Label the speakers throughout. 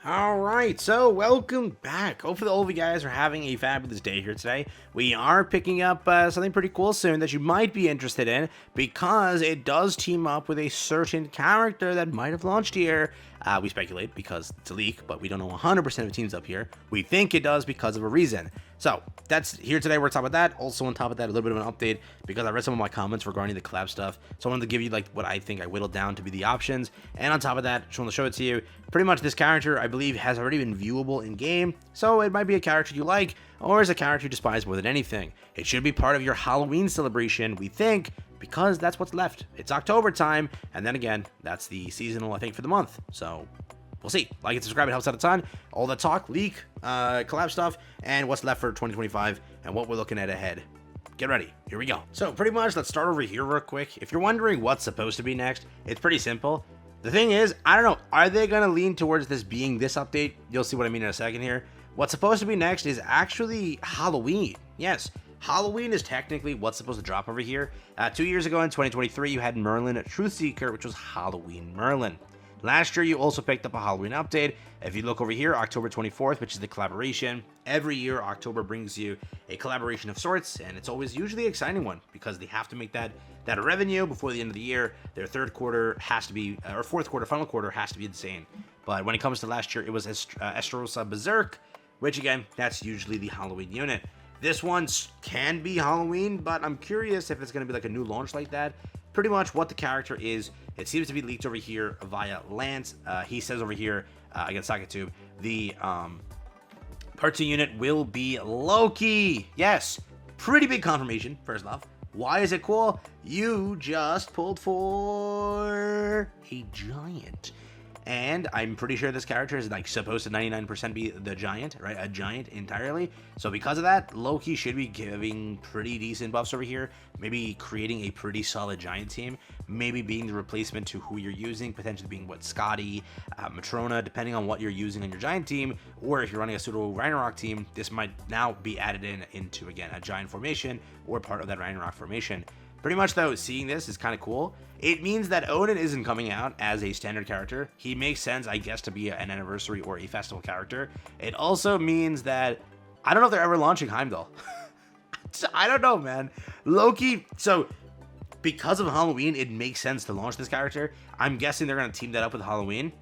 Speaker 1: Alright, so welcome back. Hopefully all of you guys are having a fabulous day here today. We are picking up something pretty cool soon that you might be interested in because it does team up with a certain character that might have launched here. We speculate because it's a leak, but we don't know 100% if it teams up here. We think it does because of a reason. So that's here today. We're talking about that. Also on top of that, a little bit of an update because I read some of my comments regarding the collab stuff. So I wanted to give you like what I think I whittled down to be the options. And on top of that, just want to show it to you. Pretty much this character, I believe, has already been viewable in game. So it might be a character you like or is a character you despise more than anything. It should be part of your Halloween celebration, we think, because that's what's left. It's October time, and then again, that's the seasonal, I think, for the month. So we'll see. Like and subscribe, it helps out a ton. All the talk, leak, collab stuff, and what's left for 2025, and what we're looking at ahead. Get ready. Here we go. So pretty much, let's start over here real quick. If you're wondering what's supposed to be next, it's pretty simple. The thing is, I don't know, are they going to lean towards this being this update? You'll see what I mean in a second here. What's supposed to be next is actually Halloween. Yes, Halloween is technically what's supposed to drop over here. 2 years ago in 2023, you had Merlin Truthseeker, which was Halloween Merlin. Last year, you also picked up a Halloween update. If you look over here, October 24th, which is the collaboration. Every year, October brings you a collaboration of sorts, and it's always usually an exciting one because they have to make that revenue before the end of the year. Their third quarter has to be, or fourth quarter, final quarter has to be insane. But when it comes to last year, it was Esterosa Berserk, which again, that's usually the Halloween unit. This one can be Halloween, but I'm curious if it's going to be like a new launch like that. Pretty much what the character is, it seems to be leaked over here via Lance. He says over here, against SocketTube, the Part 2 unit will be Loki. Yes, pretty big confirmation, first off. Why is it cool? You just pulled for a giant. And I'm pretty sure this character is like supposed to 99% be the giant, right? A giant entirely. So because of that, Loki should be giving pretty decent buffs over here. Maybe creating a pretty solid giant team. Maybe being the replacement to who you're using. Potentially being what, Scotty, Matrona, depending on what you're using on your giant team. Or if you're running a pseudo Ragnarok team, this might now be added into, again, a giant formation or part of that Ragnarok formation. Pretty much, though, seeing this is kind of cool. It means that Odin isn't coming out as a standard character. He makes sense, I guess, to be an anniversary or a festival character. It also means that I don't know if they're ever launching Heimdall. I don't know, man. Loki, so because of Halloween, it makes sense to launch this character. I'm guessing they're going to team that up with Halloween.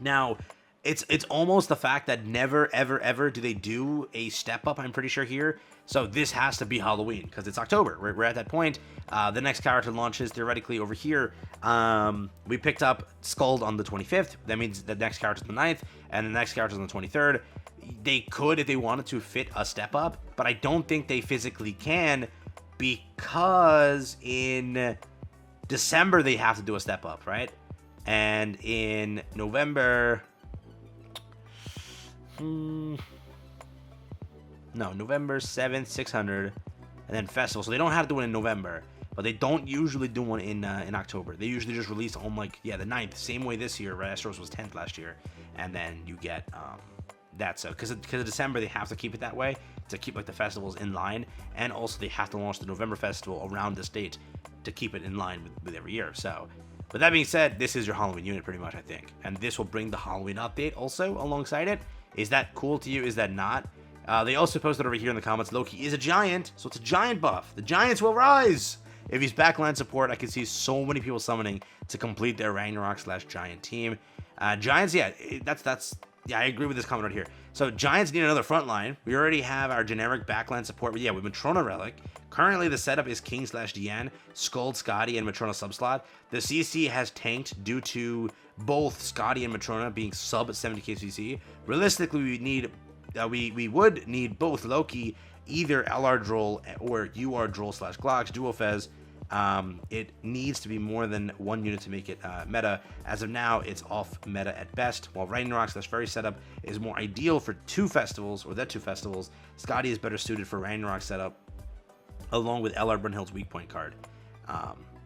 Speaker 1: Now, it's almost the fact that never, ever, ever do they do a step up, I'm pretty sure, here. So this has to be Halloween because it's October. We're at that point. The next character launches theoretically over here. We picked up Skuld on the 25th. That means the next character is the 9th, and the next character is on the 23rd. They could, if they wanted to, fit a step up, but I don't think they physically can because in December they have to do a step up, right? And in November... No, November 7th, 600, and then Festival. So they don't have to do it in November, but they don't usually do one in October. They usually just release on, like, yeah, the 9th. Same way this year, right? Astros was 10th last year. And then you get that. So, because of December, they have to keep it that way to keep, like, the festivals in line. And also, they have to launch the November festival around this date to keep it in line with every year. So, with that being said, this is your Halloween unit pretty much, I think. And this will bring the Halloween update also alongside it. Is that cool to you? Is that not? They also posted over here in the comments, Loki is a giant, so it's a giant buff. The giants will rise! If he's backline support, I can see so many people summoning to complete their Ragnarok/giant team. Giants, yeah, yeah, I agree with this comment right here. So Giants need another front line. We already have our generic backline support, but yeah, with Matrona Relic. Currently, the setup is King/Diane, Skuld, Scotty, and Matrona subslot. The CC has tanked due to both Scotty and Matrona being sub 70k CC. Realistically, we would need both Loki, either LR Droll or UR Droll/Glocks, Duo Fez. It needs to be more than one unit to make it meta. As of now, it's off meta at best, while Ragnarok/Fairy setup is more ideal for two festivals. Scotty is better suited for Ragnarok setup, along with LR Brunhild's weak point card.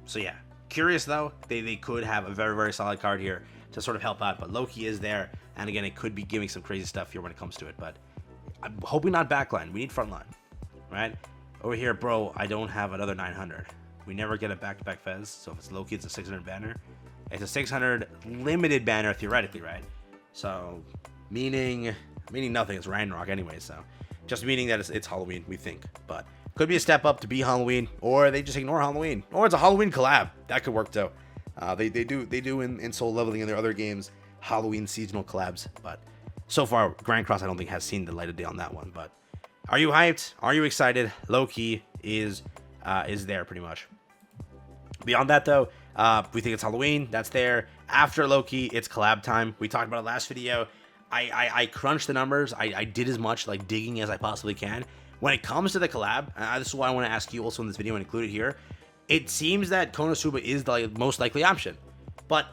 Speaker 1: So yeah, curious though, they could have a very, very solid card here to sort of help out, but Loki is there, and again, it could be giving some crazy stuff here when it comes to it, but I'm hoping not backline. We need frontline, right? Over here, bro, I don't have another 900. We never get a back-to-back Fez, so if it's Loki, it's a 600 banner. It's a 600 limited banner, theoretically, right? So, meaning nothing. It's Ragnarok anyway, so just meaning that it's Halloween, we think. But could be a step up to be Halloween, or they just ignore Halloween, or it's a Halloween collab. That could work too. They do in Soul Leveling and their other games Halloween seasonal collabs, but so far Grand Cross I don't think has seen the light of day on that one. But are you hyped? Are you excited? Loki is there pretty much. Beyond that though, we think it's Halloween. That's there. After Loki, it's collab time. We talked about it last video. I crunched the numbers. I did as much like digging as I possibly can. When it comes to the collab, this is why I want to ask you also in this video and include it here. It seems that Konosuba is the most likely option, but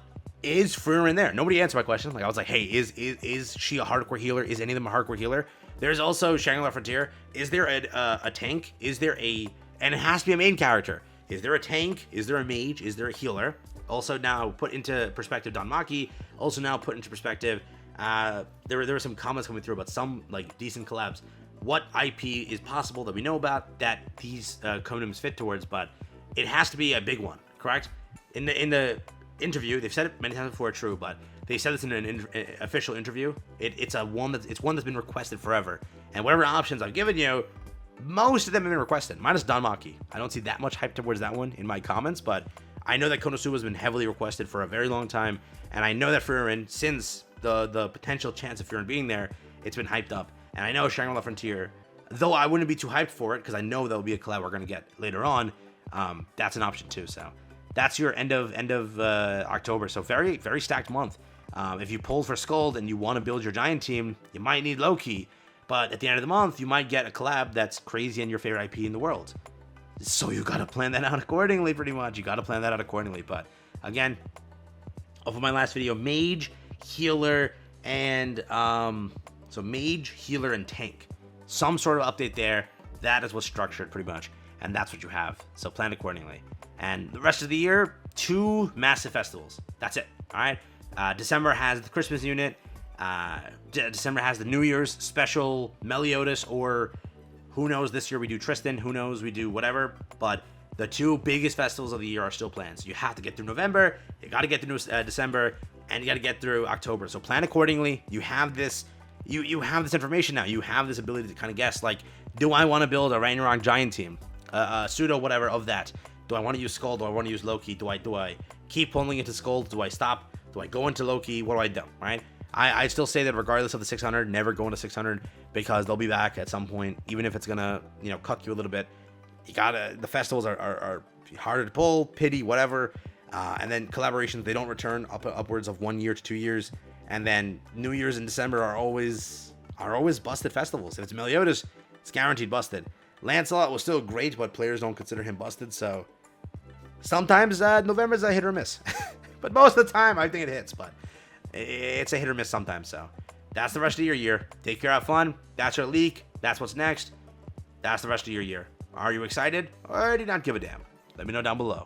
Speaker 1: is Frieren there? Nobody answered my question. Like I was like, hey, is she a hardcore healer? Is any of them a hardcore healer? There's also Shangri-La Frontier. Is there a tank? Is there and it has to be a main character. Is there a tank? Is there a mage? Is there a healer? Also now put into perspective Danmaki. Also now put into perspective, there were some comments coming through about some like decent collabs. What IP is possible that we know about that these codenames fit towards, but it has to be a big one, correct? In the interview, they've said it many times before, true, but they said this in an official interview. It's one that's been requested forever, and whatever options I've given you, most of them have been requested, minus Danmaki. I don't see that much hype towards that one in my comments, but I know that Konosuba has been heavily requested for a very long time, and I know that Frieren, since the potential chance of Frieren being there, it's been hyped up. And I know Shangri-La Frontier, though I wouldn't be too hyped for it because I know there'll be a collab we're gonna get later on. That's an option too. So that's your end of October. So very very stacked month. If you pulled for Skuld and you want to build your giant team, you might need Loki. But at the end of the month, you might get a collab that's crazy and your favorite IP in the world. So you gotta plan that out accordingly, pretty much. You gotta plan that out accordingly. But again, off of my last video, mage, healer, and so mage, healer, and tank. Some sort of update there. That is what's structured pretty much. And that's what you have. So plan accordingly. And the rest of the year, 2 massive festivals. That's it. All right. December has the Christmas unit. December has the New Year's special Meliodas, or who knows, this year we do Tristan. Who knows, we do whatever. But the 2 biggest festivals of the year are still planned. So you have to get through November. You got to get through December. And you got to get through October. So plan accordingly. You have this. You have this information now. You have this ability to kind of guess, like, do I want to build a Ragnarok giant team? Pseudo whatever of that. Do I want to use Skuld? Do I want to use Loki? Do I keep pulling into Skuld? Do I stop? Do I go into Loki? What do I do? Right? I still say that regardless of the 600, never go into 600 because they'll be back at some point, even if it's gonna cut you a little bit. The festivals are harder to pull, pity, whatever. And then collaborations, they don't return upwards of 1 year to 2 years. And then New Year's and December are always busted festivals. If it's Meliodas, it's guaranteed busted. Lancelot was still great, but players don't consider him busted. So sometimes November's a hit or miss. But most of the time, I think it hits. But it's a hit or miss sometimes. So that's the rest of your year. Take care, have fun. That's your leak. That's what's next. That's the rest of your year. Are you excited or do you not give a damn? Let me know down below.